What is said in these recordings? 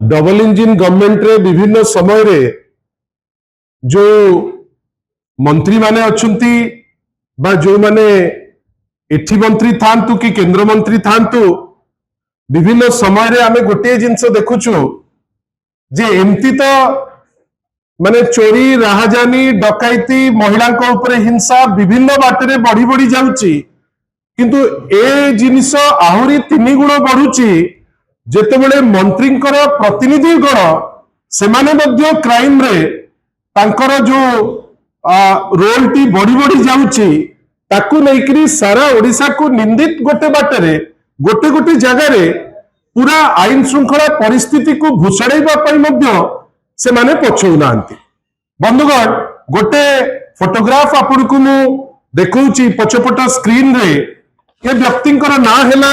Double engine government रे विभिन्न समय रे जो मंत्री माने अछंती बा जो माने एठी मंत्री थांतु कि केंद्र मंत्री थांतु विभिन्न समय रे आमे गोटे जिंस देखुछु जे एमती तो माने चोरी राहाजानी डकैती महिला ऊपर हिंसा विभिन्न बाटरे बढ़ी बढ़ी जाउची किंतु ए जिनिस आहुरी 3 गुण बढ़ुची जेतेबेले मंत्रींकर प्रतिनिधि गण सेमाने मध्य क्राइम रे तांकर जो रोल टी बढ़ी बढ़ी जाउची ताकू नैकरी सारा ओडिशा को निंदित गोटे बाटरे गोटे गोटे जगह रे पूरा आईन श्रृंखला परिस्थिति को भूषाड़ेबा पई मध्य से माने पछौ नांती। बंधुगण गोटे फोटोग्राफ आपन को मु देखौची पछपट स्क्रीन रे ये व्यक्तिंकर ना हैला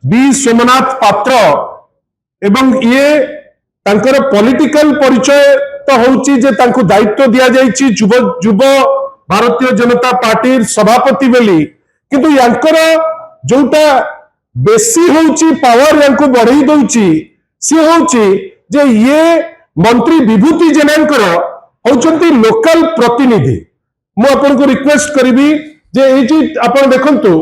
बी सोमनाथ पात्र एवं ये तांकर पॉलिटिकल परिचय तो होउची जे तांको दायित्व दिया जायछि युव भारतीय जनता पार्टी सभापति बेली किंतु यांकर जोटा बेसी होउची पावर यांको बढ़ई दउची से होउची जे ये मंत्री विभूति जेनांकर होउचंती लोकल प्रतिनिधि। मु आपन को रिक्वेस्ट करिवि जे ए जी आपन देखंतु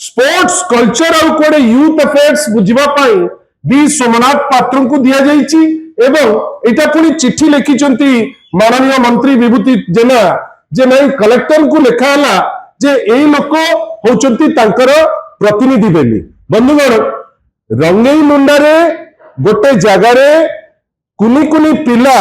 स्पोर्ट्स कल्चर आउ कोडे यूथ अफेयर्स बुझिबा पई बी सोमनाथ पात्र को दिया जायछि एवं एटा पुनी चिट्ठी लिखिचंती माननीय मंत्री विभूति जेना जे नहीं कलेक्टर को लिखा हला जे एई लोक होउचंती तांकर प्रतिनिधि बेली। बंधुगण रंगई मुंडा रे गोटे जगह रे कुनी कुनी पिला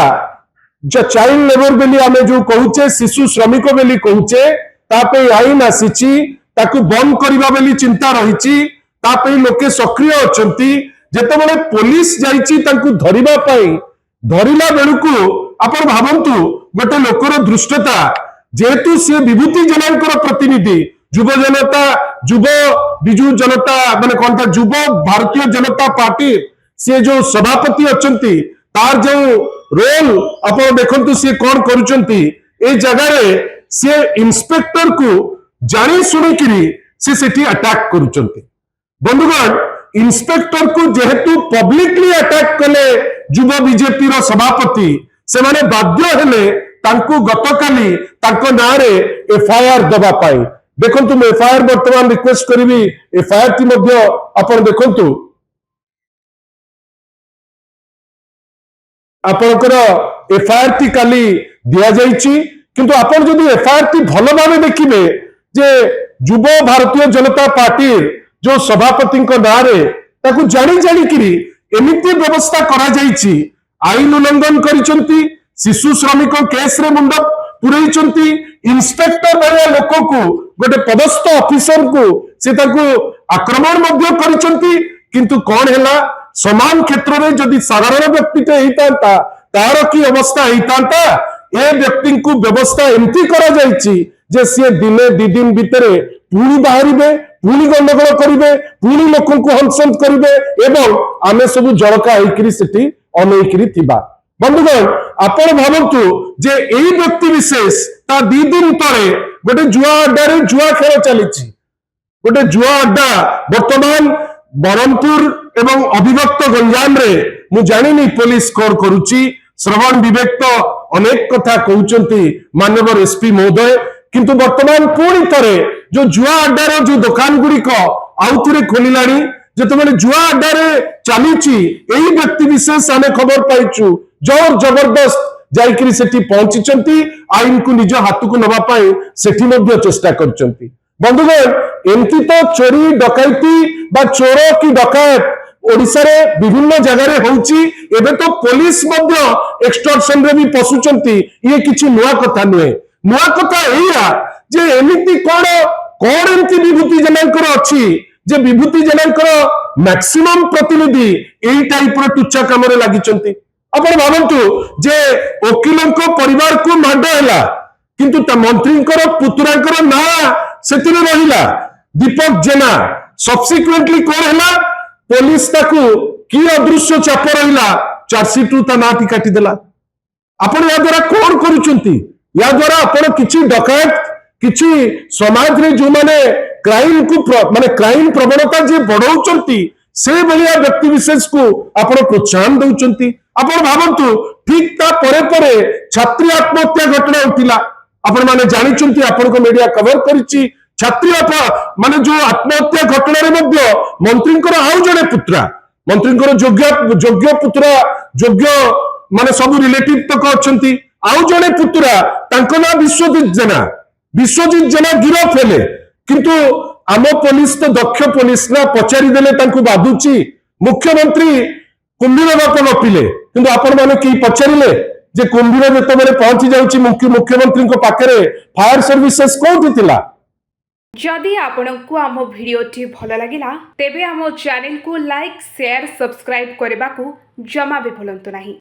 जो चाइल्ड लेबर बेली आमे जो कहूचे शिशु श्रमिक बेली कहूचे तापे आईन आसीची ताकू बंद करिबा बेली चिंता रहिची तापे लोके सक्रिय अछंती जेतेबेले पुलिस जाईची ताकू धरिबा पई धरिला बेलुकु आपण भाबंतु गोटे लोकर दृष्टता जेतु से विभूति जनांकर प्रतिनिधि युव जनता युव बिजु जनता माने कोनता युव भारतीय जनता पार्टी से जो सभापति अछंती तार जो रोल आपण देखंतु से कोन करूचंती ए जगह रे से इंस्पेक्टर को जानी सुनी किरी से सेठी अटैक करूचंती। बंधुगण इंस्पेक्टर को जेहेतु पब्लिकली अटैक कले युव बीजेपी रो सभापति से माने बाध्य हेले तांको गतकाली तांको नारे एफआईआर दबा पाई देखंतु मैं एफआईआर वर्तमान रिक्वेस्ट करिवि एफआईआर ती मध्य आपण देखंतु आपनकर एफआईआर ती काली दिया जाईची किंतु आपण जदी एफआईआर ती भलो भाबे देखिबे जे युव भारतीय जनता पार्टी जो सभापति को नारे ताकू जानी जानी किरी एमिति व्यवस्था करा जाईची आईन उल्लंघन करिसंती शिशु श्रमिक केस रे मुंड पुरैचंती इंस्पेक्टर भया लोक को गोटे पदस्थ ऑफिसर को से ताकू आक्रमण मध्य करिसंती किंतु कौन हैला समान क्षेत्र में जदि साधारण व्यक्ति होता तार की अवस्था होता ए व्यक्ति को व्यवस्था एमती करा जायछि जे से दिने 2 दिन भितर पुणी बाहरिबे पुणी गंडगोल करिवे पुणी लोक को हंसन करिवे एवं आमे सब जड़का होइकरी सेठी अनेकरी थिबा। बंधुगण आपण भाबंतु जे एई व्यक्ति विशेष ता 2 दिन तळे गोटे जुआ अड्डा रे जुआ खेल चलीछि गोटे जुआ अड्डा वर्तमान बरमपुर एवं अभिभक्त गंजाम रे मु जानिनी पुलिस कोर करूची श्रवण विवेक तो अनेक कथा कहउचंती माननीय एसपी महोदय किंतु वर्तमान पुणी तरे जो जुआ अड्डा रो जो दुकान गुडी को आउथरे खोलिलानी जेतेबेले जुआ अड्डा रे चालुची एई व्यक्ति विशेष आने खबर पाइछु जोर जबरदस्त जाइकरी सेठी पहुंचीचंती आईन को निज हाथ को नबा पाई सेठी मध्य चेष्टा करचंती। बंधुगण एमती तो चोरी डकैती बा चोर की डकैत ओडिसा रे विभिन्न जगह रे होउची एबे तो पुलिस मध्य एक्सटॉर्शन रे भी पसुचंती ये किछि नुआ कथा नुए नुआ कथा एया जे एमिति कोन एमती विभूति जनांकर अछि जे विभूति जनांकर मैक्सिमम प्रतिनिधि एई टाइप रो टुच्चा काम रे लागिचंती। आपण भाबंतु जे वकीलंको परिवार को माड हैला किंतु त मंत्रींकर पुतरांकर ना सेतिरे रहिला दीपक जेना सब्सिक्वेंटली कोन हैला पुलिस ताकू की अदृश्य चाप रहिला चार्जशीट ता नाटी काटी देला। आपण या द्वारा कोन करूचंती या द्वारा आपण किछि डकैत किछि समाज रे जो माने क्राइम को माने क्राइम प्रवणता जे बढ़ाउचंती से भलिया व्यक्ति विशेष को आपण प्रोत्साहन दउचंती आपण भावंतु ठीक ता परे छात्री आत्महत्या घटना उठिला आपण माने जानिचंती आपण को मीडिया कवर करिछि छात्री माने जो आत्महत्या घटना रे मध्य मंत्रींकर आउ जणे पुत्रा मंत्रींकर योग्य पुत्रा योग्य माने सब रिलेटिव तक अछंती आउ जणे पुत्रा तांको ना विश्वजित जेना गिरफ हेले किंतु आम पुलिस तो दक्ष पुलिस ना पचारि देले तांको बाधुची मुख्यमंत्री कुंभीर बाप गपिले किंतु आपण माने की पचारिले जे कुंभीर जेतेबेले पहुंची जाउची मुख्यमंत्री को पाखरे फायर सर्विसेस कोठी थिला। जदि आपंक आम भिडी भल लगा तेबे आम चैनल को लाइक शेयर सब्सक्राइब करने को जमा भी भूलु नहीं।